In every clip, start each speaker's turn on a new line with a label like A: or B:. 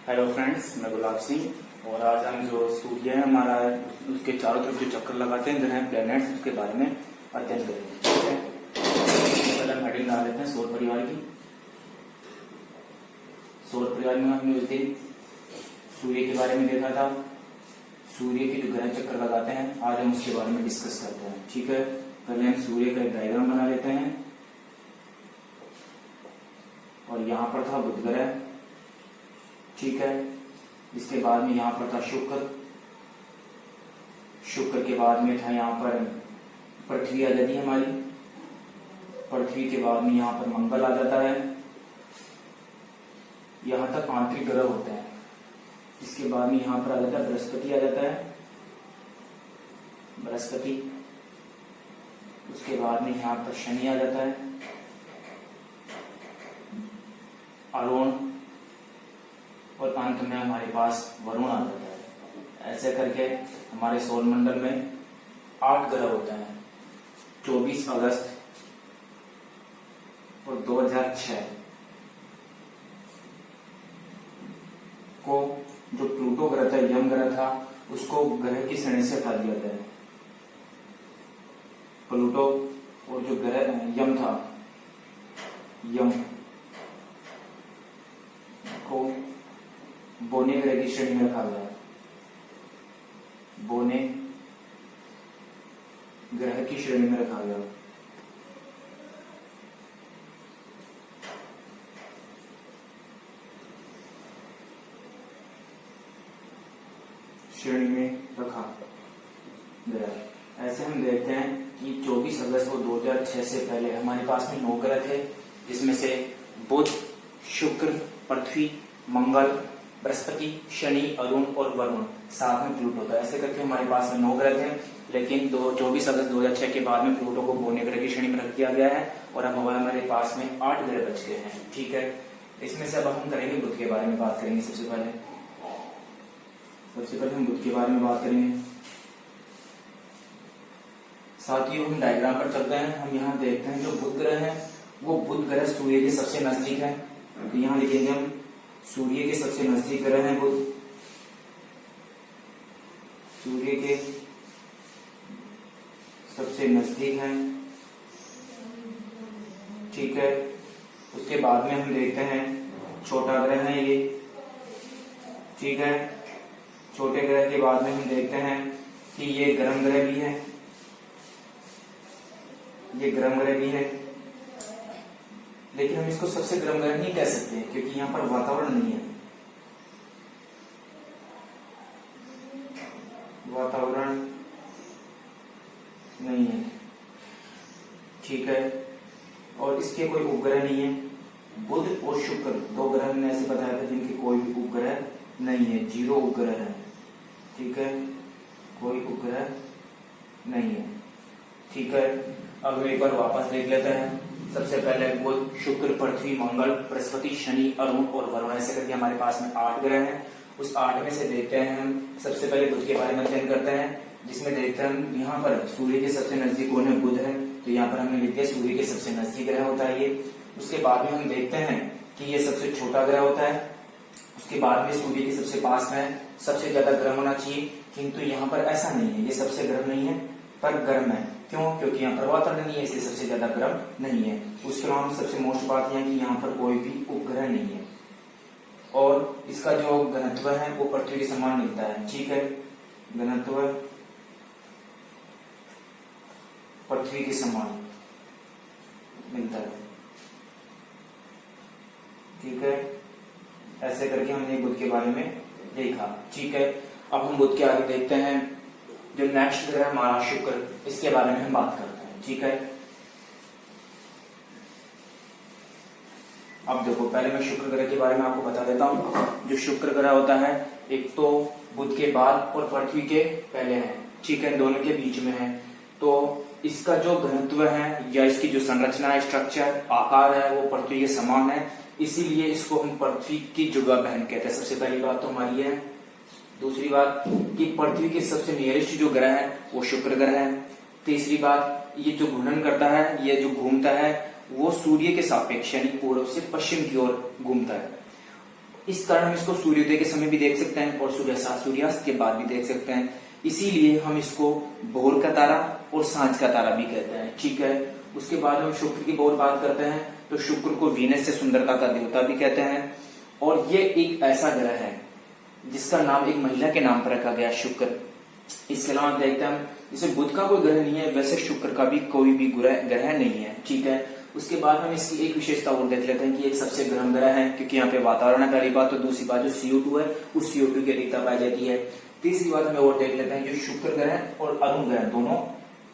A: Hello friends, मैं गुलाब सिंह और आज हम जो सूर्य है हमारा उसके चारों तरफ जो चक्कर लगाते हैं ग्रह प्लैनेट्स उसके बारे में अध्ययन करेंगे। ठीक है, पहले हम हेडिंग डाल लेते हैं सौर परिवार की। सौर परिवार में हमने उस दिन सूर्य के बारे में देखा था। सूर्य के जो ग्रह चक्कर लगाते हैं आज हम उसके बारे में डिस्कस करते हैं। ठीक है, पहले हम सूर्य का एक डायग्राम बना लेते हैं और यहाँ पर था बुध ग्रह। ठीक है, इसके बाद में यहाँ पर था शुक्र। शुक्र के बाद में था यहाँ पर पृथ्वी आ जाती है हमारी। पृथ्वी के बाद में यहाँ पर मंगल आ जाता है। यहाँ तक आंतरिक ग्रह होते हैं। इसके बाद में यहाँ पर आ जाता है बृहस्पति आ जाता है, बृहस्पति। उसके बाद में यहाँ पर शनि आ जाता है, अरुण, और अंत में हमारे पास वरुण आ जाता है। ऐसे करके हमारे सौर मंडल में 8 ग्रह होते हैं। 24 अगस्त और 2006 को जो प्लूटो ग्रह था, यम ग्रह था, उसको ग्रह की श्रेणी से हटा दिया गया। प्लूटो और जो ग्रह यम था, यम को बोने ग्रह की श्रेणी में रखा गया। बोने ग्रह की श्रेणी में रखा गया। श्रेणी में रखा गया। ऐसे हम देखते हैं कि 24 अगस्त को 2006 से पहले हमारे पास में 9 ग्रह थे, जिसमें से बुध, शुक्र, पृथ्वी, मंगल, बृहस्पति, शनि, अरुण और वरुण, साथ में प्लूटो था। ऐसे करके हमारे पास में 9 ग्रह थे, लेकिन 24 अगस्त 2006 के बाद में प्लूटो को बोने ग्रह की श्रेणी में रख दिया गया है और अब हमारे पास में 8 ग्रह बच गए हैं। ठीक है, इसमें से अब हम करेंगे बुध के बारे में बात करेंगे। सबसे पहले हम बुध के बारे में बात करेंगे। साथियों, हम डायग्राम पर चलते हैं। हम यहाँ देखते हैं जो बुध ग्रह है वो बुध ग्रह सूर्य के सबसे नजदीक है। तो यहाँ लिखेंगे हम सूर्य के सबसे नजदीक ग्रह है बुध। सूर्य के सबसे नजदीक है। ठीक है, उसके बाद में हम देखते हैं छोटा ग्रह है ये। ठीक है, छोटे ग्रह के बाद में हम देखते हैं कि ये गर्म ग्रह भी है, ये गर्म ग्रह भी है, लेकिन हम इसको सबसे गर्म ग्रह नहीं कह सकते क्योंकि यहाँ पर वातावरण नहीं है। वातावरण नहीं है। ठीक है, और इसके कोई उपग्रह नहीं है। बुध और शुक्र 2 ग्रह हमने ऐसे बताया था जिनके कोई भी उपग्रह नहीं है, 0 उपग्रह है। ठीक है, कोई उपग्रह नहीं है। ठीक है, अब हम एक बार वापस देख लेते हैं। सबसे पहले बुध, शुक्र, पृथ्वी, मंगल, बृहस्पति, शनि, अरुण और वरुण, ऐसे करके हमारे पास में 8 ग्रह हैं। उस 8 में से देखते हैं हम सबसे पहले बुध के बारे में अध्ययन करते हैं, जिसमें देखते हैं हम यहाँ पर सूर्य के सबसे नजदीक कोण में बुध है, तो यहाँ पर हमने लिख दिया सूर्य के सबसे नजदीक ग्रह होता है ये। उसके बाद में हम देखते हैं कि ये सबसे छोटा ग्रह होता है। उसके बाद में सूर्य के सबसे पास में सबसे ज्यादा गर्म होना चाहिए, किंतु यहाँ पर ऐसा नहीं है, ये सबसे गर्म नहीं है पर गर्म है। क्यों? क्योंकि यहाँ पर वातावरण नहीं है, इसलिए सबसे ज्यादा गर्म नहीं है। उसके अलावा सबसे मोस्ट बात यह है कि यहाँ पर कोई भी उपग्रह नहीं है और इसका जो घनत्व है वो पृथ्वी के समान मिलता है। ठीक है, घनत्व पृथ्वी के समान मिलता है। ठीक है, ऐसे करके हमने बुध के बारे में देखा। ठीक है, अब हम बुध के आगे देखते हैं जो नेक्स्ट ग्रह हमारा शुक्र, इसके बारे में हम बात करते हैं। ठीक है, अब देखो पहले मैं शुक्र ग्रह के बारे में आपको बता देता हूं। जो शुक्र ग्रह होता है एक तो बुध के बाद और पृथ्वी के पहले है। ठीक है, दोनों के बीच में है। तो इसका जो घनत्व है या इसकी जो संरचना है, स्ट्रक्चर, आकार है, वो पृथ्वी के समान है, इसीलिए इसको हम पृथ्वी की जुड़वा बहन कहते हैं। सबसे पहली बात तो हमारी है। दूसरी बात कि पृथ्वी के सबसे नियरेस्ट जो ग्रह है वो शुक्र ग्रह है। तीसरी बात, ये जो घूर्णन करता है, ये जो घूमता है वो सूर्य के सापेक्ष यानी पूर्व से पश्चिम की ओर घूमता है। इस कारण हम इसको सूर्योदय के समय भी देख सकते हैं और सूर्यास्त के बाद भी देख सकते हैं। इसीलिए हम इसको भोर का तारा और सांझ का तारा भी कहते हैं। ठीक है, उसके बाद हम शुक्र की बहुत बात करते हैं तो शुक्र को वीनस से सुंदरता का देवता भी कहते हैं और ये एक ऐसा ग्रह है जिसका नाम एक महिला के नाम पर रखा गया, शुक्र। इसके अलावा देखते हैं इसमें बुध का कोई ग्रह नहीं है, वैसे शुक्र का भी कोई भी ग्रह नहीं है। ठीक है, उसके बाद हम इसकी एक विशेषता और देख लेते हैं कि एक सबसे गर्म ग्रह है क्योंकि यहाँ पे वातावरण है, पहली बात। तो दूसरी बात जो CO2 है उस CO2 की अधिकता पाई जाती है। तीसरी बात हमें और देख लेते हैं जो शुक्र ग्रह और अरुण ग्रह दोनों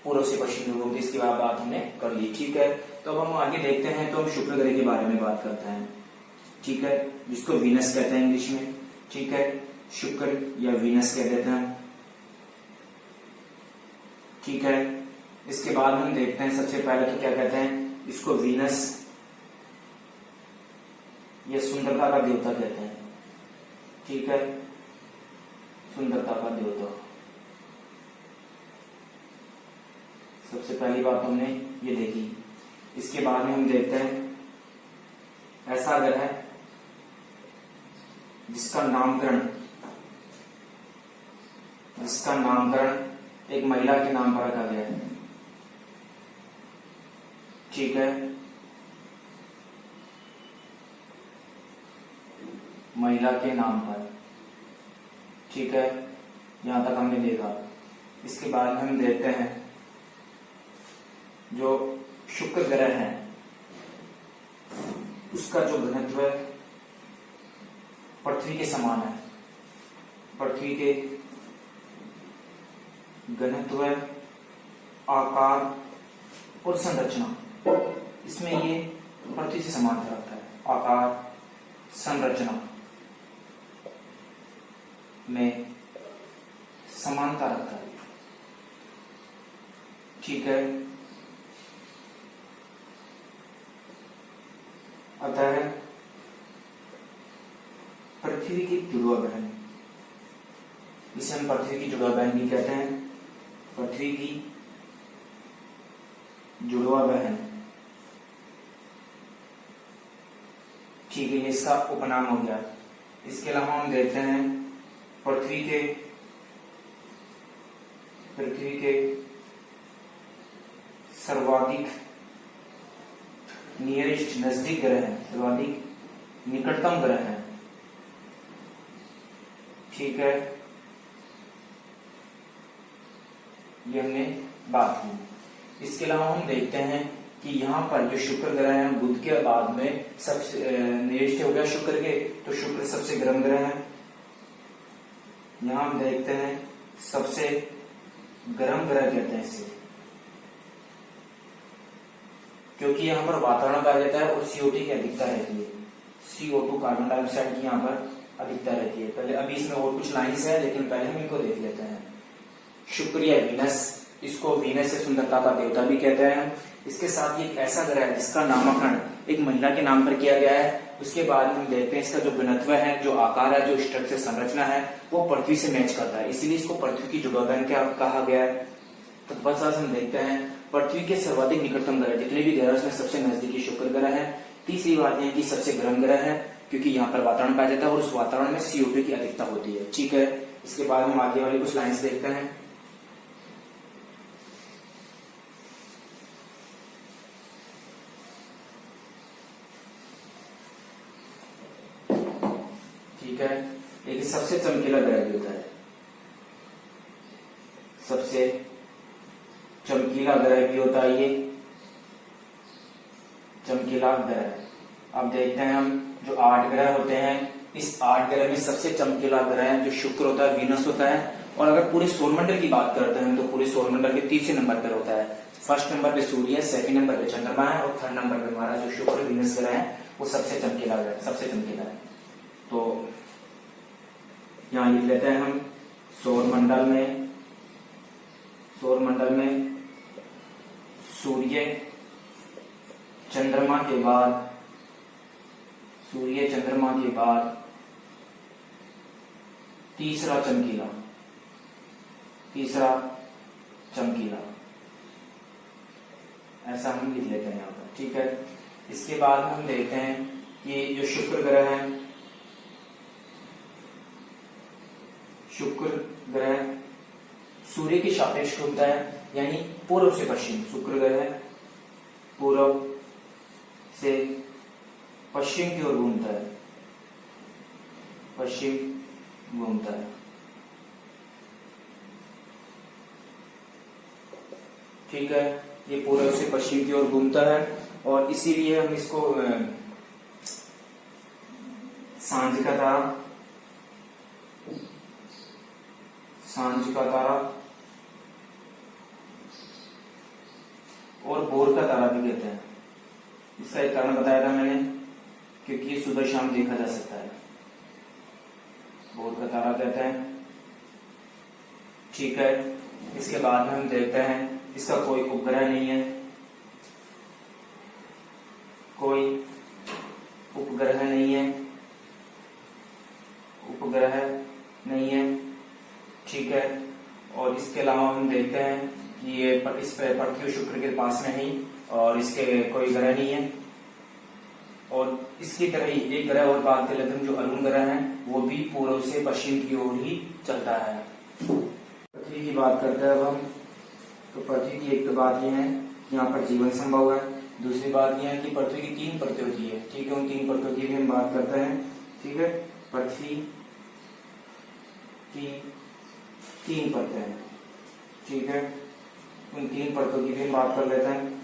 A: पूर्व से पश्चिम ध्रुव, इसकी बात हमने कर ली। ठीक है, तो अब हम आगे देखते हैं तो हम शुक्र ग्रह के बारे में बात करते हैं। ठीक है, जिसको वीनस कहते हैं इंग्लिश में। ठीक है, शुक्र या वीनस कह देते हैं। ठीक है, इसके बाद हम देखते हैं सबसे पहले तो क्या कहते हैं इसको, वीनस या सुंदरता का देवता कहते हैं। ठीक है, सुंदरता का देवता। सबसे पहली बात हमने ये देखी। इसके बाद में हम देखते हैं ऐसा ग्रह जिसका नामकरण एक महिला के नाम पर रखा गया है। ठीक है, महिला के नाम पर। ठीक है, यहां तक हमने देखा। इसके बाद हम देखते हैं जो शुक्र ग्रह है उसका जो घनत्व पृथ्वी के समान है। पृथ्वी के घनत्व, आकार और संरचना, इसमें ये पृथ्वी से समानता रखता है। आकार, संरचना में समानता रखता है। ठीक है, अतः पृथ्वी की जुड़वा बहन, इसे हम पृथ्वी की जुड़वा बहन भी कहते हैं। पृथ्वी की जुड़वा बहन। ठीक है, ये इसका उपनाम हो गया। इसके अलावा हम देखते हैं पृथ्वी के सर्वाधिक नियरेस्ट नजदीक ग्रह है, सर्वाधिक निकटतम ग्रह है। ठीक है, ये हमने बात की। इसके अलावा हम देखते हैं कि यहाँ पर जो शुक्र ग्रह है बुध के बाद में सबसे नियरेस्ट हो गया शुक्र के, तो शुक्र सबसे गर्म ग्रह है। यहां हम देखते हैं सबसे गर्म ग्रह कहते हैं इसे, क्योंकि यहाँ पर वातावरण पाया जाता है और CO2 की अधिकता रहती है। CO2 कार्बन डाइऑक्साइड की यहाँ पर अधिकता रहती है। पहले अभी इसमें और कुछ लाइन्स है लेकिन पहले हम इनको देख लेते हैं। शुक्र या वीनस, इसको वीनस से सुंदरता का देवता भी कहते हैं। इसके साथ ही एक ऐसा ग्रह है जिसका नामकरण एक महिला के नाम पर किया गया है। उसके बाद हम देखते हैं इसका जो घनत्व है, जो आकार है, जो स्ट्रक्चर संरचना है वो पृथ्वी से मैच करता है, इसीलिए इसको पृथ्वी की जुड़वा बहन क्या कहा गया है। तो बस आज हम देखते हैं पृथ्वी के सर्वाधिक निकटतम ग्रह, जितने भी ग्रह है उसमें सबसे नजदीकी शुक्र ग्रह है। तीसरी बात यह कि सबसे गर्म ग्रह है क्योंकि यहाँ पर वातावरण पाया जाता है और उस वातावरण में CO2 की अधिकता होती है। ठीक है, इसके बाद हम आगे वाली कुछ लाइन्स देखते हैं। ठीक है, लेकिन सबसे चमकीला ग्रह भी होता है, सबसे चमकीला ग्रह भी होता है ये चमकीला ग्रह। अब देखते हैं हम जो 8 ग्रह होते हैं, इस 8 ग्रह में सबसे चमकीला ग्रह जो शुक्र होता है, वीनस होता है। और अगर पूरे सौरमंडल की बात करते हैं तो पूरे सौरमंडल के तीसरे नंबर पर होता है। फर्स्ट नंबर पे सूर्य है, सेकंड नंबर पे चंद्रमा है और थर्ड नंबर पे हमारा जो शुक्र वीनस ग्रह है वो सबसे चमकीला ग्रह, सबसे चमकीला है। तो यहां लिख लेते हैं हम सौरमंडल में सूर्य चंद्रमा के बाद तीसरा चमकीला, ऐसा हम लिख लेते हैं यहाँ पर। ठीक है, इसके बाद हम देखते हैं कि जो शुक्र ग्रह है शुक्र ग्रह सूर्य के सापेक्ष घूमता है, यानी पूर्व से पश्चिम। शुक्र ग्रह पूर्व से पश्चिम की ओर घूमता है, पश्चिम घूमता है। ठीक है, ये पूर्व से पश्चिम की ओर घूमता है और इसीलिए हम इसको सांझ का तारा, सांझ का तारा और भोर का तारा भी कहते हैं। इसका एक कारण बताया था मैंने, क्योंकि ये सुबह शाम देखा जा सकता है, भोर का तारा कहते हैं। ठीक है, इसके बाद में हम देखते हैं इसका कोई उपग्रह नहीं है, कोई उपग्रह नहीं है, उपग्रह नहीं है। ठीक है, और इसके अलावा हम देखते हैं कि ये इस पृथ्वी और शुक्र के पास में ही, और इसके कोई ग्रह नहीं है। और इसकी तरह ही एक ग्रह और बात कर लेते हैं, जो अरुण ग्रह है, वो भी पूर्व से पश्चिम की ओर ही चलता है। पृथ्वी की बात करते हैं अब हम। तो पृथ्वी की एक तो बात यह है कि यहाँ पर जीवन संभव है, दूसरी बात यह है कि पृथ्वी की 3 परतें होती है। ठीक है, उन 3 परतों की भी हम बात करते हैं। ठीक है, पृथ्वी की 3 परतें हैं। ठीक है, उन 3 परतों की भी हम बात कर लेते हैं।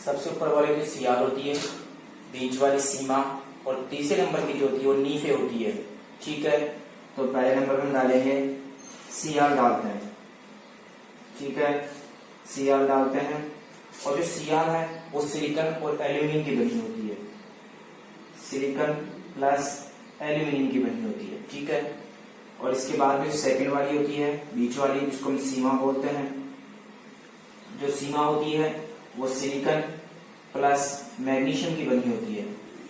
A: सबसे ऊपर वाली जो सियाल होती है, बीच वाली सीमा, और तीसरे नंबर की जो होती है वो नीफे होती है। ठीक है, तो पहले नंबर में डालेंगे सियाल, डालते हैं। ठीक है, सियाल डालते हैं, और जो सियाल है वो सिलिकॉन और एल्यूमिनियम की बनी होती है, सिलिकॉन प्लस एल्यूमिनियम की बनी होती है। ठीक है, और इसके बाद में सेकंड वाली होती है, बीच वाली, जिसको हम सीमा बोलते हैं। जो सीमा होती है वो सिलिकॉन प्लस मैग्नीशियम की बनी होती है।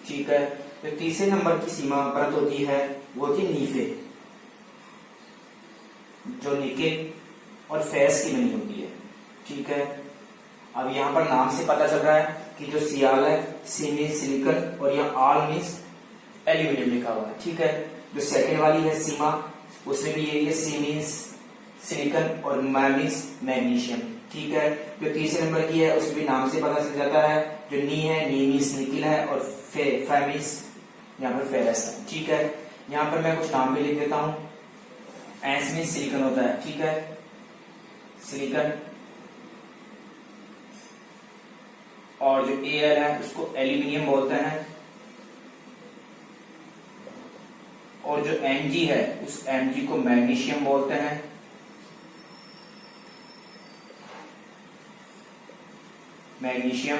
A: ठीक है, तो तीसरे नंबर की सीमा परत होती है वो होती है नीफे, जो निकेल और फेरस की बनी होती है। ठीक है, अब यहाँ पर नाम से पता चल रहा है कि जो सियाल है, सी मीन्स सिलिकॉन और यहाँ आल मीन्स एल्यूमिनियम लिखा हुआ है। ठीक है, जो सेकंड वाली है सीमा, उसमें भी यही है, सी मीन्स सिलिकॉन और मै मीन्स मैग्नीशियम। ठीक है, जो तीसरे नंबर की है उसमें भी नाम से पता चल जाता है, जो नी है, नी मीन्स निकिल है, और फे मीन्स यहाँ पर फेरस है। ठीक है, यहाँ पर मैं कुछ नाम भी लिख देता हूँ। एस मीन्स सिलिकॉन होता है। ठीक है, सिलिकॉन, और जो एयर है उसको एल्यूमिनियम बोलते हैं, और जो Mg है उस Mg को मैग्नीशियम बोलते हैं। मैग्नीशियम,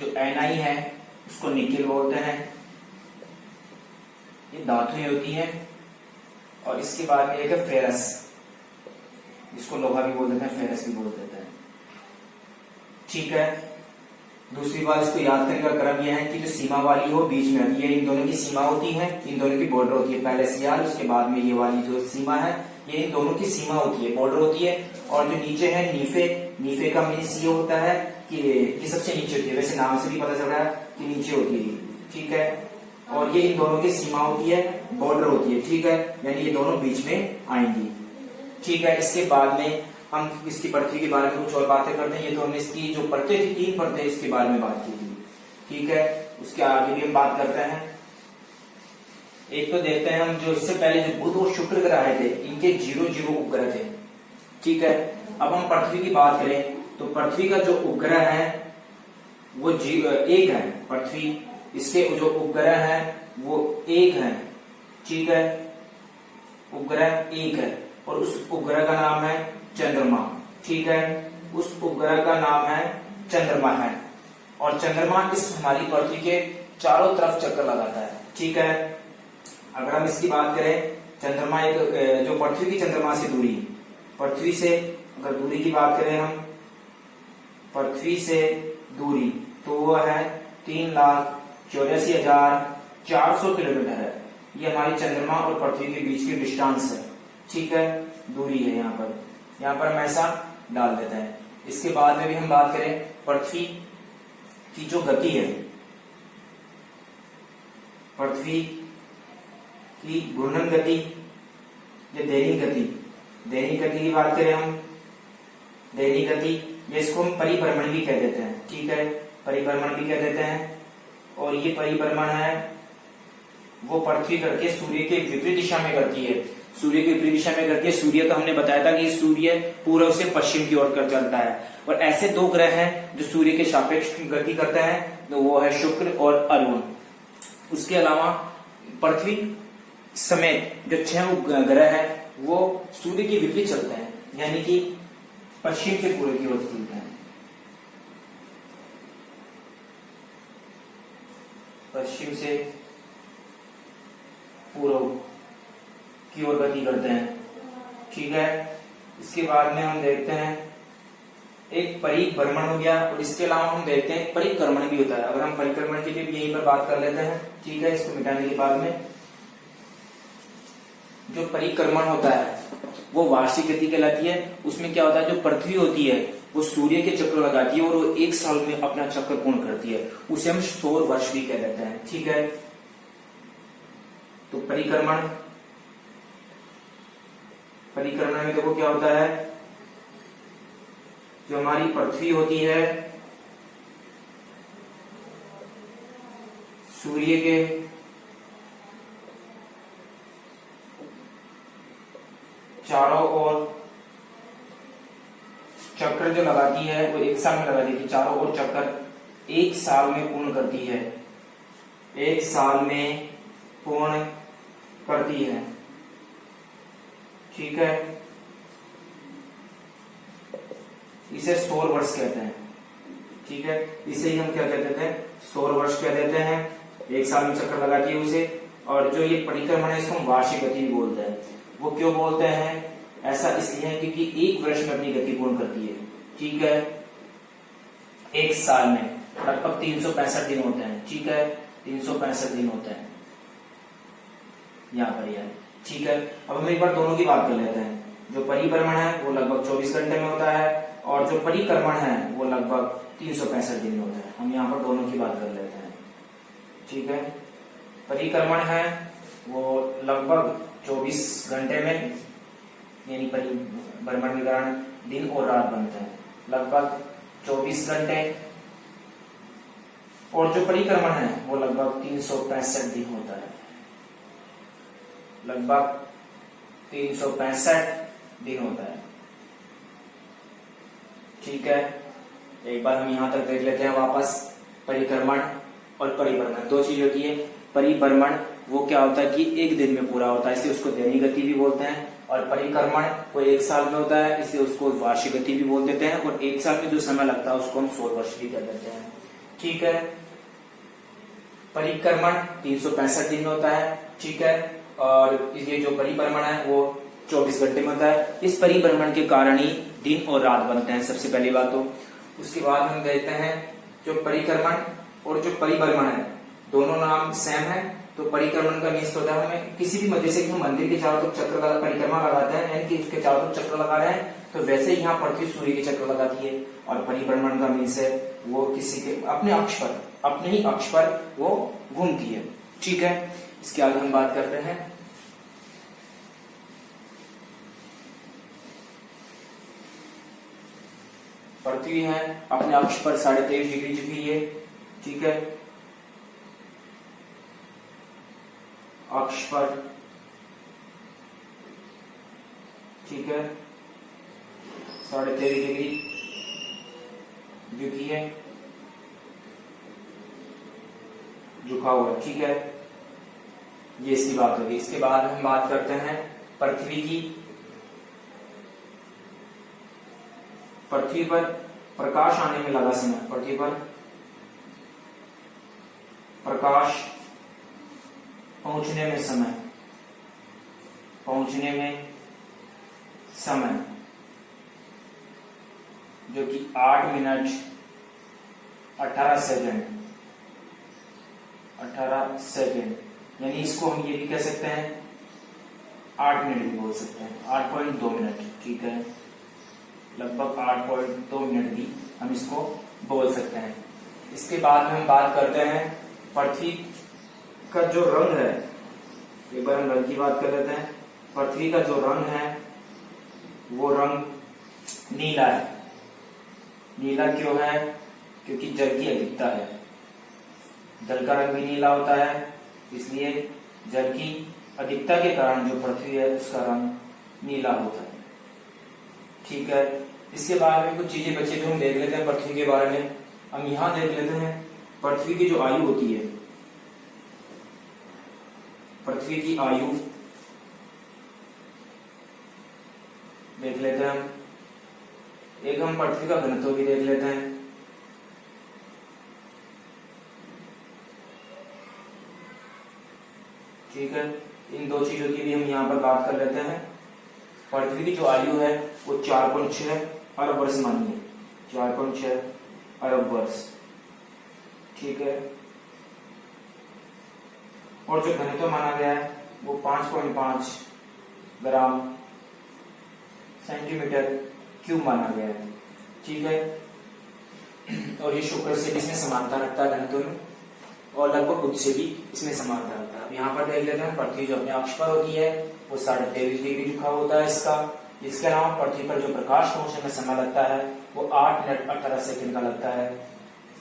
A: जो Ni है उसको निकेल बोलते हैं। ये धातुएं होती हैं। और इसके बाद में एक है फेरस, इसको लोहा भी बोल देते हैं, फेरस भी बोल देते हैं। ठीक है, दूसरी बात इसको याद करने का क्रम यह है कि जो सीमा वाली हो बीच में आती है, इन दोनों की सीमा होती है, इन दोनों की बॉर्डर होती है। पहले सियाल, उसके बाद में ये वाली जो सीमा है, ये इन दोनों की सीमा होती है, बॉर्डर होती है। और जो नीचे है नीफे, नीफे का मीन्स ये होता है कि ये सबसे नीचे होती है, वैसे नाम से भी पता चल रहा है कि नीचे होती है। ठीक है, और ये इन दोनों की सीमा होती है, बॉर्डर होती है। ठीक है, यानी ये दोनों बीच में आएंगी। ठीक है, इसके बाद में हम इसकी पृथ्वी के बारे में कुछ और बातें करते हैं। ये तो हमने इसकी जो परतें थी, 3 परतें, इसके बारे में बात की थी। ठीक है, उसके आगे भी हम बात करते हैं। एक तो देखते हैं हम, जो इससे पहले जो बुध और शुक्र ग्रह आए थे, इनके 0 उपग्रह थे। ठीक है, अब हम पृथ्वी की बात करें तो पृथ्वी का जो उपग्रह है वो 1 है। पृथ्वी, इसके जो उपग्रह है वो 1 है। ठीक है, उपग्रह 1 है, और उस उपग्रह का नाम है चंद्रमा। ठीक है, उस उपग्रह का नाम है चंद्रमा है, और चंद्रमा इस हमारी पृथ्वी के चारों तरफ चक्कर लगाता है। ठीक है, अगर हम इसकी बात करें, चंद्रमा एक, जो पृथ्वी की चंद्रमा से दूरी, पृथ्वी से अगर दूरी की बात करें हम, पृथ्वी से दूरी, तो वो है 3,84,400 किलोमीटर है। ये हमारी चंद्रमा और पृथ्वी के बीच की डिस्टेंस है। ठीक है, दूरी है। यहाँ पर हम ऐसा डाल देते हैं। इसके बाद में भी हम बात करें, पृथ्वी की जो गति है, पृथ्वी कि घूर्णन गति या दैनिक गति, दैनिक गति की बात करें हम, दैनिक गति, या इसको हम परिभ्रमण भी कह देते हैं, ठीक है, परिभ्रमण भी कह देते हैं। और ये परिभ्रमण है वो पृथ्वी करके सूर्य के विपरीत दिशा में करती है, सूर्य के विपरीत दिशा में करती है। सूर्य का हमने बताया था कि सूर्य पूर्व से पश्चिम की ओर कर चलता है, और ऐसे दो ग्रह हैं जो सूर्य के सापेक्ष गति करते हैं, तो वो है शुक्र और अरुण। उसके अलावा पृथ्वी समेत जो 6 ग्रह है वो सूर्य के विपरीत चलते हैं, यानी कि पश्चिम से पूर्व की ओर चलते हैं, पश्चिम से पूर्व की ओर गति करते हैं, ठीक है। इसके बाद में हम देखते हैं एक परिभ्रमण हो गया, और इसके अलावा हम देखते हैं परिक्रमण भी होता है। अगर हम परिक्रमण के लिए भी यहीं पर बात कर लेते हैं, ठीक है, इसको मिटाने के बाद में जो परिक्रमण होता है वो वार्षिक गति कहलाती है। उसमें क्या होता है, जो पृथ्वी होती है वो सूर्य के चक्र लगाती है और वो 1 साल में अपना चक्र पूर्ण करती है, उसे हम सौर वर्ष भी कह देते हैं, ठीक है। तो परिक्रमण, परिक्रमण में देखो क्या होता है, जो हमारी पृथ्वी होती है सूर्य के चारों ओर चक्र जो लगाती है वो 1 साल में लगा देती है, चारों ओर चक्कर 1 साल में पूर्ण करती है, 1 साल में पूर्ण करती है, ठीक है। इसे सौर वर्ष कहते हैं, ठीक है, इसे ही हम क्या कहते हैं, सौर वर्ष कह देते हैं। 1 साल में चक्कर लगाती है उसे। और जो ये परिक्रमण है इसको हम वार्षिक गति भी बोलते हैं। वो क्यों बोलते हैं, ऐसा इसलिए है क्योंकि 1 वर्ष में अपनी गति पूर्ण करती है, ठीक है, 1 साल में लगभग 365 दिन होते हैं, ठीक है, 365 दिन होते हैं यहाँ पर यार, ठीक है। अब हम एक बार दोनों की बात कर लेते हैं। जो परिभ्रमण है वो लगभग 24 घंटे में होता है, और जो परिक्रमण है वो लगभग 365 दिन में होता है। हम यहाँ पर दोनों की बात कर लेते हैं, ठीक है। परिक्रमण है वो लगभग 24 घंटे में, यानी परिभ्रमण के कारण दिन और रात बनते हैं, लगभग 24 घंटे। और जो परिक्रमण है वो लगभग 365 दिन होता है, लगभग 365 दिन होता है, ठीक है। एक बार हम यहां तक देख लेते हैं वापस। परिक्रमण और परिभ्रमण 2 चीज होती है। परिभ्रमण वो क्या होता है कि 1 दिन में पूरा होता है, इसलिए उसको दैनिक गति भी बोलते हैं। और परिक्रमण वो 1 साल में होता है, इसलिए उसको वार्षिक गति भी बोल देते हैं। और 1 साल में जो समय लगता है उसको हम सौर वर्ष भी कह देते हैं, ठीक है। परिक्रमण 365 दिन में होता है, ठीक है। और ये जो परिभ्रमण है वो 24 घंटे में होता है। इस परिभ्रमण के कारण ही दिन और रात बनते हैं, सबसे पहली बात तो। उसके बाद हम देखते हैं जो परिक्रमण और जो परिभ्रमण है दोनों नाम सेम है। तो परिक्रमण का मीन्स होता है हमें किसी भी मध्य से कि हम मंदिर के चारों तरफ चक्र लगा परिक्रमा लगाते हैं, यानी कि उसके चारों तरफ चक्र लगा रहे हैं, तो वैसे ही यहाँ पृथ्वी सूर्य के चक्र लगाती है। और परिभ्रमण का मीन्स है वो किसी के अपने अक्ष पर, अपने ही अक्ष पर वो घूमती है, ठीक है। इसके आगे हम बात करते हैं पृथ्वी है अपने अक्ष पर 23.5 डिग्री झुकी है, ठीक है, अक्ष पर, ठीक है, 23.5 डिग्री झुकी है, झुका हुआ, ठीक है। ये इसकी बात होगी। इसके बाद हम बात करते हैं पृथ्वी की। पृथ्वी पर प्रकाश आने में लगा समय, पृथ्वी पर प्रकाश पहुंचने में समय, पहुंचने में समय जो कि 8 मिनट 18 सेकंड, 18 सेकंड, यानी इसको हम ये भी कह सकते हैं 8 मिनट भी बोल सकते हैं, 8.2 मिनट, ठीक है, लगभग 8.2 मिनट भी हम इसको बोल सकते हैं। इसके बाद में हम बात करते हैं पृथ्वी का जो रंग है, एक बार हम रंग की बात कर लेते हैं। पृथ्वी का जो रंग है वो रंग नीला है। नीला क्यों है? क्योंकि जल की अधिकता है। जल का रंग भी नीला होता है, इसलिए जल की अधिकता के कारण जो पृथ्वी है उसका रंग नीला होता है। ठीक है, इसके बारे में कुछ चीजें बच्चे जो हम देख लेते हैं पृथ्वी के बारे में। हम यहां देख लेते हैं पृथ्वी की जो आयु होती है, पृथ्वी की आयु देख लेते हैं हम। एक हम पृथ्वी का घनत्व भी देख लेते हैं। ठीक है, इन दो चीजों की भी हम यहाँ पर बात कर लेते हैं। पृथ्वी की जो आयु है वो 4.6 अरब वर्ष मानी है, 4.6 अरब वर्ष। ठीक है, और जो घनत्व माना गया है वो 5.5 ग्राम सेंटीमीटर क्यूब माना गया है। ठीक है, और ये शुक्र से भी इसमें समानता रखता है घनत्व में, और लगभग बुध से भी इसमें समानता रखता है। अब यहाँ पर देख लेते हैं पृथ्वी जो अपने अक्ष पर होती है वो 23.5 डिग्री झुका होता है इसका। इसके अलावा पृथ्वी पर जो प्रकाश पहुंचने में समय लगता है वो 8 मिनट 18 सेकंड का लगता है।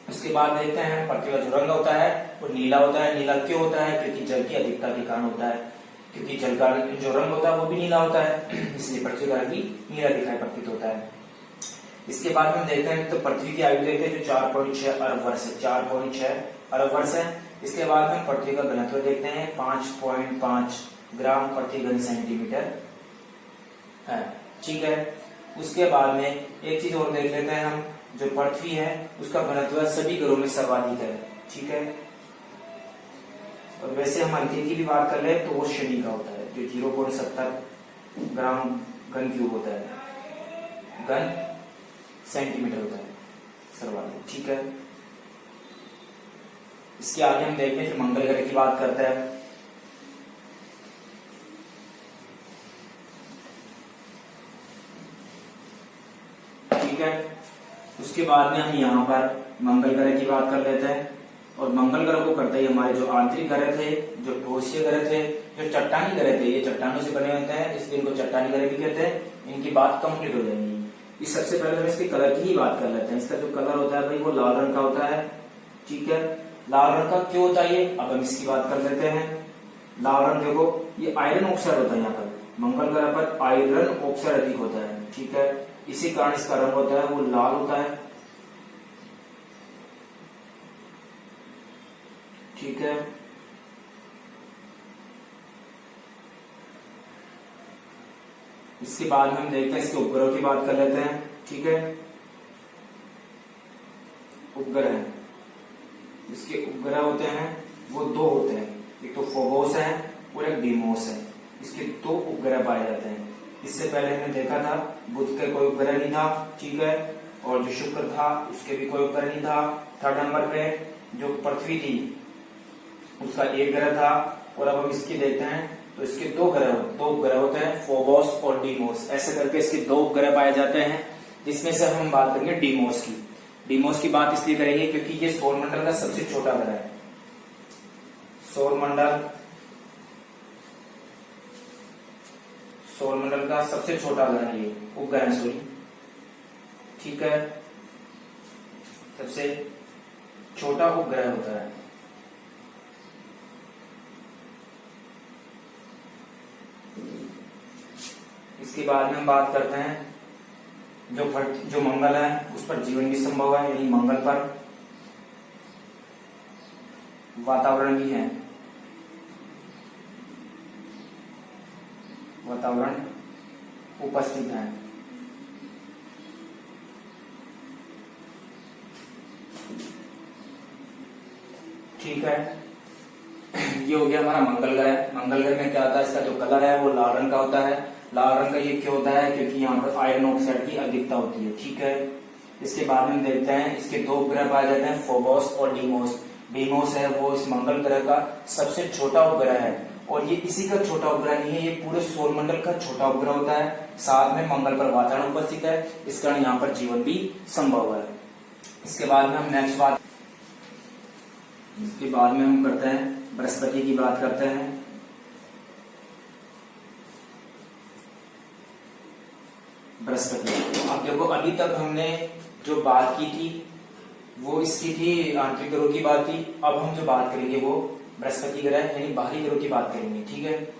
A: उसके बाद देखते हैं पृथ्वी का जो रंग होता है वो नीला होता है। नीला क्यों होता है? क्योंकि जल की अधिकता के कारण होता है। क्योंकि जल का जो रंग होता है वो भी नीला होता है, इसलिए पृथ्वी का रंग भी नीला दिखाई प्रतीत होता है। इसके बाद हम देखते हैं तो पृथ्वी की आयु देखते हैं जो 4.6 अरब वर्ष है, 4.6 अरब वर्ष है। इसके बाद हम पृथ्वी का घनत्व देखते हैं 5.5 ग्राम प्रति घन सेंटीमीटर है। ठीक है, उसके बाद में एक चीज और देख लेते हैं हम, जो पृथ्वी है उसका घनत्व सभी ग्रहों में सर्वाधिक है। ठीक है, और वैसे हम अंतिम की भी बात कर ले तो वो शनि का होता है जो 0.70 ग्राम घन क्यूब होता है, घन सेंटीमीटर होता है सर्वाधिक। ठीक है, इसके आगे हम देखते हैं फिर मंगल ग्रह की बात करते हैं। ठीक है, उसके बाद में हम यहाँ पर मंगल ग्रह की बात कर लेते हैं। और मंगल ग्रह को करते ही हमारे जो आंतरिक ग्रह थे, जो ठोसीय ग्रह थे, जो चट्टानी ग्रह थे, ये चट्टानों से बने होते हैं इसलिए इनको चट्टानी ग्रह भी कहते हैं। इनकी बात कंप्लीट हो जाएगी। इस सबसे पहले हम इसके कलर की ही बात कर लेते हैं। इसका जो कलर होता है भाई वो लाल रंग का होता है। ठीक है, लाल रंग का क्यों होता है ये अब हम इसकी बात कर लेते हैं। लाल रंग देखो ये आयरन ऑक्साइड होता है, यहाँ पर मंगल ग्रह पर आयरन ऑक्साइड अधिक होता है। ठीक है, इसी कारण इसका रंग होता है वो लाल होता है। ठीक है, इसके बाद में हम देखते हैं इसके उपग्रहों की बात कर लेते हैं। ठीक है, उपग्रह इसके उपग्रह होते हैं वो दो होते हैं, एक तो फोबोस है और एक डीमोस है। इसके दो उपग्रह पाए जाते हैं। इससे पहले हमने देखा था बुध का कोई उपग्रह नहीं था। ठीक है, और जो शुक्र था उसके भी कोई उपग्रह नहीं था। थर्ड नंबर पे जो पृथ्वी थी उसका एक ग्रह था। और अब हम इसकी देखते हैं तो इसके दो उपग्रह होते हैं, फोबोस और डीमोस। ऐसे करके इसके दो उपग्रह पाए जाते हैं, जिसमें से हम बात करेंगे डीमोस की। डीमोस की बात इसलिए करेंगे क्योंकि ये सौरमंडल का सबसे छोटा ग्रह है। सौरमंडल का सबसे छोटा ग्रह है ये, उपग्रह सॉरी। ठीक है, सबसे छोटा उपग्रह होता है। इसके बाद में हम बात करते हैं जो मंगल है उस पर जीवन भी संभव है, यानी मंगल पर वातावरण भी है, वातावरण उपस्थित है। ठीक है, ये हो गया हमारा मंगल ग्रह। मंगल ग्रह में क्या होता है, इसका जो कलर है वो लाल रंग का होता है। लाल रंग का ये क्यों होता है? क्योंकि यहाँ पर आयरन ऑक्साइड की अधिकता होती है। ठीक है, इसके बाद में हम देखते हैं इसके दो उपग्रह पाए जाते हैं, फोबोस और डीमोस। डीमोस है वो इस मंगल ग्रह का सबसे छोटा उपग्रह है, और ये इसी का छोटा उपग्रह नहीं है, ये पूरे सौरमंडल का छोटा उपग्रह होता है। साथ में मंगल पर वातावरण उपस्थित है, इस कारण यहाँ पर जीवन भी संभव है। इसके बाद में हम नेक्स्ट बात, इसके बाद में हम करते हैं बृहस्पति की बात करते हैं। बृहस्पति। अब देखो अभी तक हमने जो बात की थी वो इसकी थी आंतरिक ग्रहों की बात थी। अब हम जो बात करेंगे वो बृहस्पति ग्रह यानी बाहरी ग्रहों की बात करेंगे, ठीक है।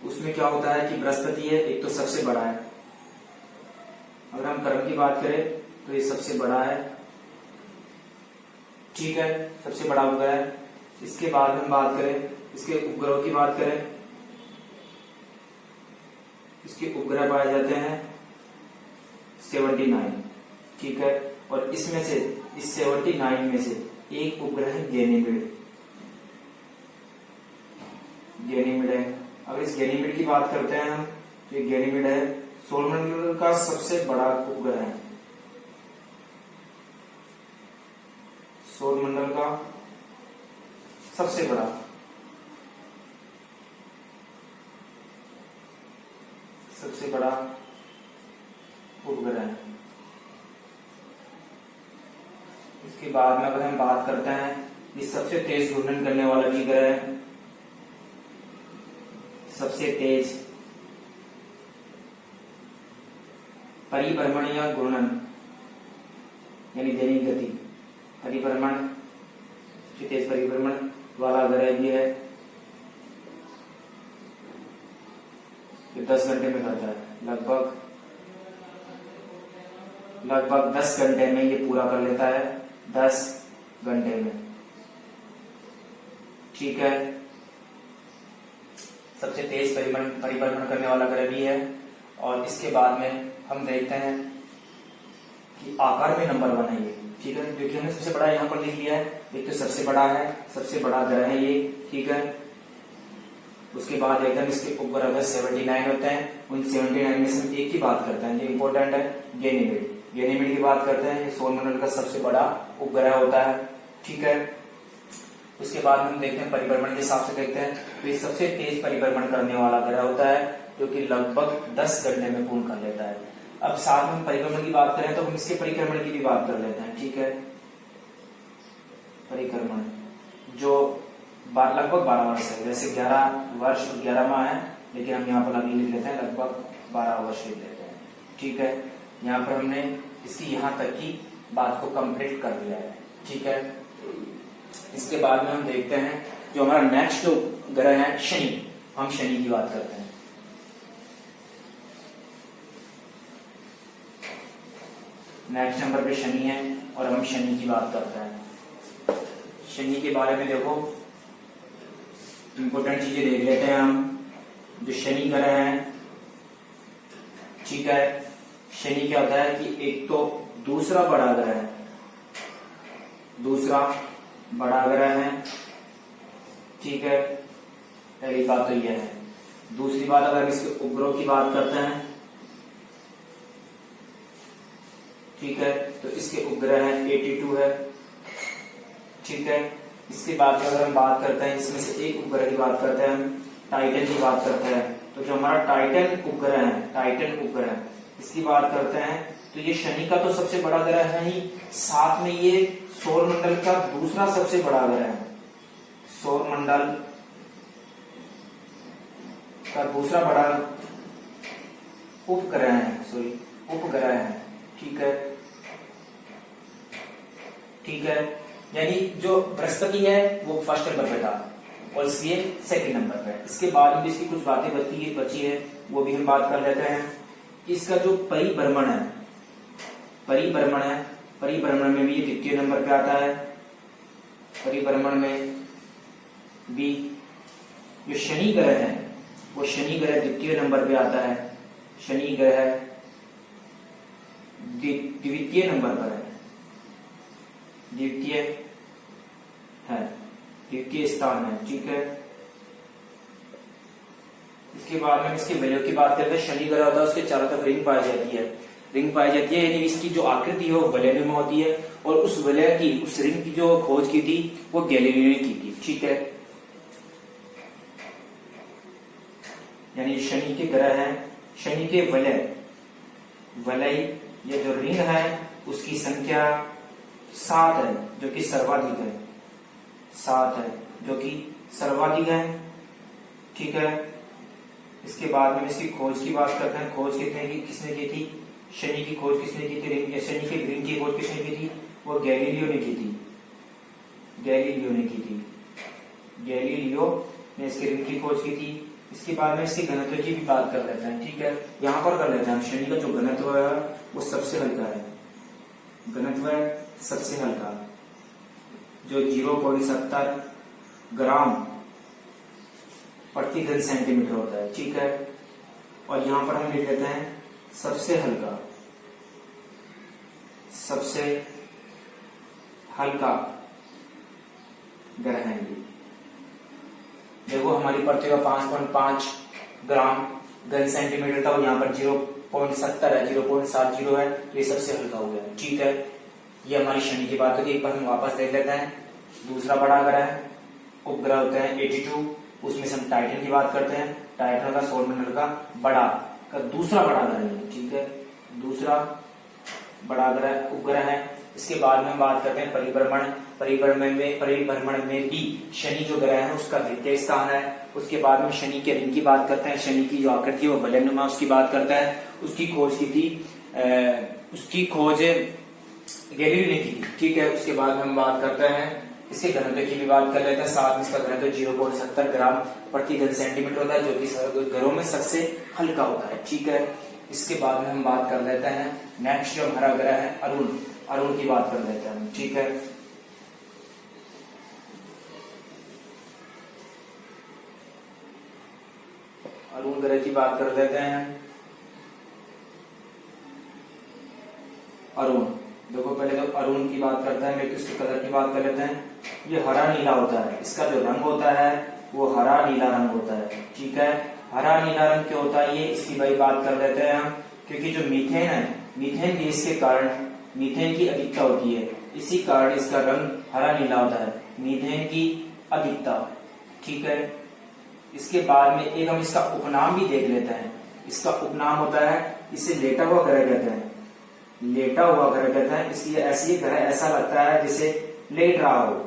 A: उसमें क्या होता है कि बृहस्पति है एक तो सबसे बड़ा है। अगर हम कर्म की बात करें तो ये सबसे बड़ा है, ठीक है, सबसे बड़ा उपग्रह है। इसके बाद हम बात करें इसके उपग्रहों की बात करें, इसके उपग्रह पाए जाते हैं 79, ठीक है। और इसमें से इस 79 में से एक उपग्रह है गैनीमेड। गैनीमेड है। अगर इस गैनीमेड की बात करते हैं हम तो ये गैनीमेड है सौरमंडल का सबसे बड़ा उपग्रह है। सौरमंडल का सबसे बड़ा उपग्रह है। इसके बाद में अगर हम बात करते हैं ये सबसे तेज घूर्णन करने वाला भी ग्रह है। सबसे तेज परिभ्रमण या घूर्णन यानी दैनिक गति, परिभ्रमण, तेज परिभ्रमण वाला ग्रह भी है। ये 10 घंटे में करता है, लगभग 10 घंटे में ये पूरा कर लेता है, 10 घंटे में, ठीक है। सबसे तेज परिभ्रमण करने वाला ग्रह भी है। और इसके बाद में हम देखते हैं कि आकार में नंबर 1 है ये, ठीक है। देखिए हमने सबसे बड़ा यहाँ पर लिख लिया है, एक तो सबसे बड़ा है, सबसे बड़ा ग्रह है ये, ठीक है। उसके बाद एकदम इसके उपग्रह 79 होते हैं, उन 79 में से एक की बात करते हैं जो इंपॉर्टेंट है, गैनीमेड। गैनीमेड की बात करते हैं, ये सौरमंडल का सबसे बड़ा उपग्रह होता है, ठीक है। उसके बाद हम देखते हैं परिभ्रमण के हिसाब से देखते हैं तो ये सबसे तेज परिभ्रमण करने वाला ग्रह होता है जो कि लगभग 10 घंटे में पूर्ण कर लेता है। अब साथ में हम परिक्रमण की बात करें तो हम इसके परिक्रमण की भी बात कर लेते हैं, ठीक है। परिक्रमण जो लगभग 12 वर्ष है, वैसे 11 वर्ष और 11 माह है, लेकिन हम यहाँ पर अभी लिख लेते हैं लगभग 12 वर्ष लिख लेते हैं, ठीक है। यहाँ पर हमने इसकी यहाँ तक की बात को कंप्लीट कर दिया है, ठीक है। इसके बाद में हम देखते हैं जो हमारा नेक्स्ट जो ग्रह है शनि, हम शनि की बात करते हैं। नेक्स्ट नंबर पे शनि है और हम शनि की बात करते हैं। शनि के बारे में देखो इंपोर्टेंट चीजें देख लेते हैं हम। जो शनि ग्रह है, ठीक है, शनि क्या होता है कि एक तो दूसरा बड़ा ग्रह है, दूसरा बड़ा ग्रह है, ठीक है। पहली बात तो यह है। दूसरी बात अगर इसके उपग्रह की बात करते हैं, ठीक है, तो इसके उपग्रह है 82 है, ठीक है। इसके बाद अगर हम बात करते हैं इसमें से एक उपग्रह की बात करते हैं, हम टाइटन की बात करते हैं, तो जो हमारा टाइटन उपग्रह है, टाइटन उपग्रह इसकी बात करते हैं तो ये शनि का तो सबसे बड़ा ग्रह है ही, साथ में ये सौरमंडल का दूसरा सबसे बड़ा ग्रह है। सौरमंडल का दूसरा बड़ा उपग्रह है, उपग्रह है, ठीक है, ठीक है। यानी जो बृहस्पति है वो फर्स्ट नंबर पे था और इसलिए सेकंड नंबर पे। इसके बाद में इसकी कुछ बातें बची है वो भी हम बात कर लेते हैं। इसका जो परिभ्रमण है, परिभ्रमण में भी ये द्वितीय नंबर पे आता है। परिभ्रमण में भी जो शनि ग्रह है वो शनि ग्रह द्वितीय नंबर पे आता है। शनि ग्रह द्वितीय नंबर पर है, द्वितीय स्थान है, ठीक है। इसके बाद में इसके वलय की बात करते हैं। शनि ग्रह होता है उसके चारों तरफ रिंग पाई जाती है, यानी इसकी जो आकृति है वो वलय में होती है और उस वलय की, उस रिंग की जो खोज की थी वो गैलीलियो ने की थी, ठीक है। यानी शनि के ग्रह है, शनि के वलय ये जो रिंग है उसकी संख्या 7 है जो कि सर्वाधिक है, 7 है जो कि सर्वाधिक है, ठीक है। इसके बाद में इसकी खोज की बात करते हैं। खोज किसने की थी? शनि की खोज किसने की थी? शनि के रिंग की खोज किसने की थी? वो गैलीलियो ने की थी। गैलीलियो ने की थी। गैलीलियो ने इसके रिंग की खोज की थी। इसके बाद में इसके घनत्व की भी बात कर लेते हैं। ठीक है, यहां पर कर लेते हैं। शनि का जो घनत्व है वो सबसे हल्का है। घनत्व है सबसे हल्का, जो 0.70 ग्राम प्रति घन सेंटीमीटर होता है। ठीक है, और यहां पर हम लिख लेते हैं सबसे हल्का। सबसे हल्का ग्रह है ये। देखो हमारी पृथ्वी का 5.5 ग्राम घन सेंटीमीटर था और यहाँ पर 0.70 है, 0.70 है, तो ये सबसे हल्का हो गया। ठीक है, ये हमारी शनि की बात होगी। एक बार हम वापस देख लेते हैं। दूसरा बड़ा ग्रह उपग्रह होते हैं 82, उसमें से हम टाइटन की बात करते हैं। टाइटन का सौरमंडल का बड़ा का दूसरा बड़ा ग्रह है। ठीक है, दूसरा बड़ा ग्रह उपग्रह है। इसके बाद में हम बात करते हैं परिभ्रमण। परिभ्रमण में भी शनि जो ग्रह है उसका द्वितीय स्थान है। उसके बाद में शनि के रिंग की बात करते हैं। शनि की जो आकृति है वो बलनुमा, उसकी बात करता है। उसकी खोज की थी, उसकी खोज गैलीलियो ने की थी। ठीक है, उसके बाद में हम बात करते हैं इसके घनत्व की भी बात कर लेते हैं। साथ में इसका घनत्व 0.70 ग्राम प्रति घन सेंटीमीटर होता है, जो कि घरों में सबसे हल्का होता है। ठीक है, इसके बाद में हम बात कर लेते हैं नेक्स्ट जो हमारा ग्रह है अरुण। अरुण की बात कर लेते हैं। ठीक है, अरुण ग्रह की बात कर लेते हैं। अरुण, देखो पहले तो अरुण की बात करता है, लेकिन इसके कलर की बात कर लेते हैं। ये हरा नीला होता है। इसका जो रंग होता है वो हरा नीला रंग होता है। ठीक है, हरा नीला रंग क्यों होता है ये, इसकी भाई बात कर लेते हैं हम। क्योंकि जो मीथेन है, मीथेन गैस के कारण मीथेन की अधिकता होती है, इसी कारण इसका रंग हरा नीला होता है। मीथेन की अधिकता। ठीक है, इसके बाद में एक हम इसका उपनाम भी देख लेते हैं। इसका उपनाम होता है, इसे लेटा हुआ ग्रह कहते हैं। लेटा हुआ ग्रह कहते हैं, इसलिए ऐसी ग्रह ऐसा लगता है जैसे लेट रहा हो।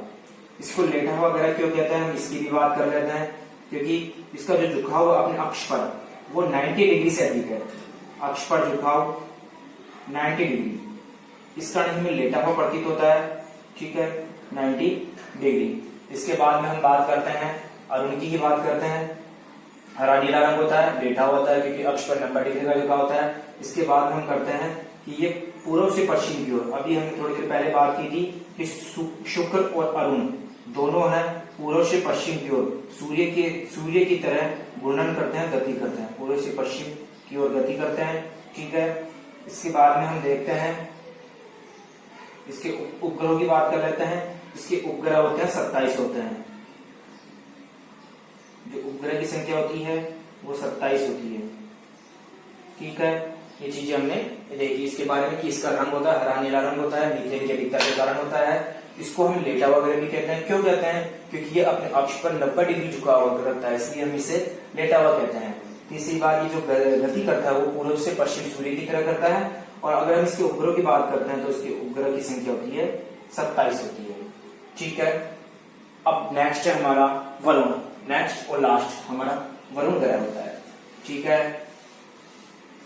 A: इसको लेटा हुआ ग्रह क्यों कहते हैं, हम इसकी भी बात कर लेते हैं। क्योंकि इसका जो झुकाव अपने अक्ष पर वो 90 डिग्री से अधिक है। अक्ष पर झुकाव 90 डिग्री, इस कारण हमें लेटा हुआ प्रतीत होता है। ठीक है, 90 डिग्री। इसके बाद में हम बात करते हैं अरुण की बात करते हैं। हरा नीला रंग होता है, लेटा हुआ होता है, क्योंकि अक्ष पर 90 डिग्री का झुकाव होता है। इसके बाद हम करते हैं कि ये पूर्व से पश्चिम की ओर, अभी हमने थोड़ी देर पहले बात की थी कि शुक्र और अरुण दोनों हैं पूर्व से पश्चिम की ओर, सूर्य की तरह घूर्णन करते हैं, गति करते हैं, पूर्व से पश्चिम की ओर गति करते हैं। ठीक है, इसके बाद में हम देखते हैं इसके उपग्रहों की बात कर लेते हैं। इसके उपग्रह होते हैं 27 होते हैं। जो उपग्रह की संख्या होती है वो 27 होती है। ठीक है, ये चीजें हमने देखी इसके बारे में कि इसका रंग होता है हरा नीला रंग होता है, मीथेन की अधिकता के कारण होता है। इसको हम लेटा हुआ ग्रह भी कहते हैं। क्यों कहते हैं, क्योंकि ये अपने अक्ष पर 90 डिग्री झुका हुआ रहता है, इसलिए हम इसे लेटा हुआ कहते हैं। तीसरी बात, ये जो गति करता है वो पूर्व से पश्चिम सूर्य की तरह करता है। और अगर हम इसके उपग्रह की बात करते हैं तो इसके उपग्रह की संख्या होती है 27 होती है। ठीक है, अब नेक्स्ट है हमारा वरुण। नेक्स्ट और लास्ट हमारा वरुण ग्रह होता है। ठीक है,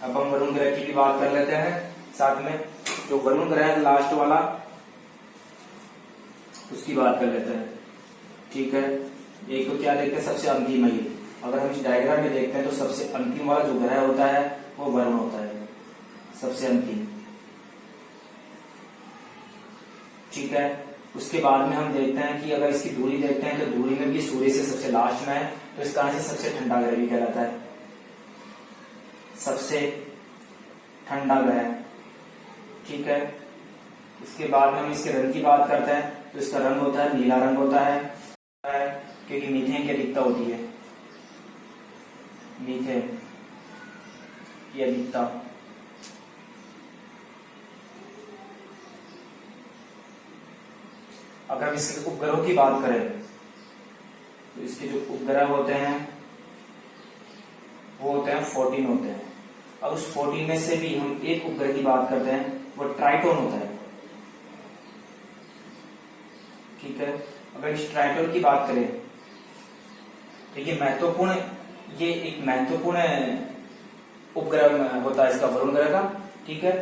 A: अब हम वरुण ग्रह की भी बात कर लेते हैं। साथ में जो वरुण ग्रह है लास्ट वाला, उसकी बात कर लेते हैं। ठीक है, एक तो क्या देखते हैं, सबसे अंतिम है ये। अगर हम इस डायग्राम में देखते हैं तो सबसे अंतिम वाला जो ग्रह होता है वो वरुण होता है, सबसे अंतिम। ठीक है, उसके बाद में हम देखते हैं कि अगर इसकी दूरी देखते हैं तो दूरी में भी सूर्य से सबसे लास्ट में है, तो इस कारण से सबसे ठंडा ग्रह भी कहलाता है, सबसे ठंडा ग्रह। ठीक है, इसके बाद में हम इसके रंग की बात करते हैं तो इसका रंग होता है नीला रंग होता है, क्योंकि मीथेन की अधिकता होती है। मीथेन की अधिकता। अगर हम इसके उपग्रहों की बात करें तो इसके जो उपग्रह होते हैं वो होते हैं 14 होते हैं। अब उस 14 में से भी हम एक उपग्रह की बात करते हैं, वो ट्राइटोन होता है। ठीक है, अगर इस ट्राइटोन की बात करें तो ये ये एक महत्वपूर्ण उपग्रह होता है इसका वरुण ग्रह का। ठीक है,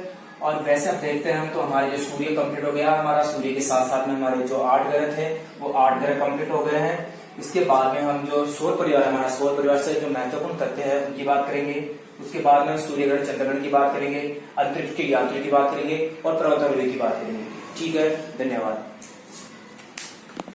A: और वैसे अब देखते हैं हम, तो हमारे जो सूर्य कंप्लीट हो गया हमारा, सूर्य के साथ साथ में हमारे जो 8 ग्रह थे वो 8 ग्रह कंप्लीट हो गए हैं। इसके बाद में हम जो सौर परिवार, हमारा सौर परिवार से जो महत्वपूर्ण तथ्य है उनकी बात करेंगे। उसके बाद में सूर्य ग्रह चंद्रग्रहण की बात करेंगे, अंतरिक्ष की यात्री की बात करेंगे और पर्वतारोही की बात करेंगे। ठीक है, धन्यवाद।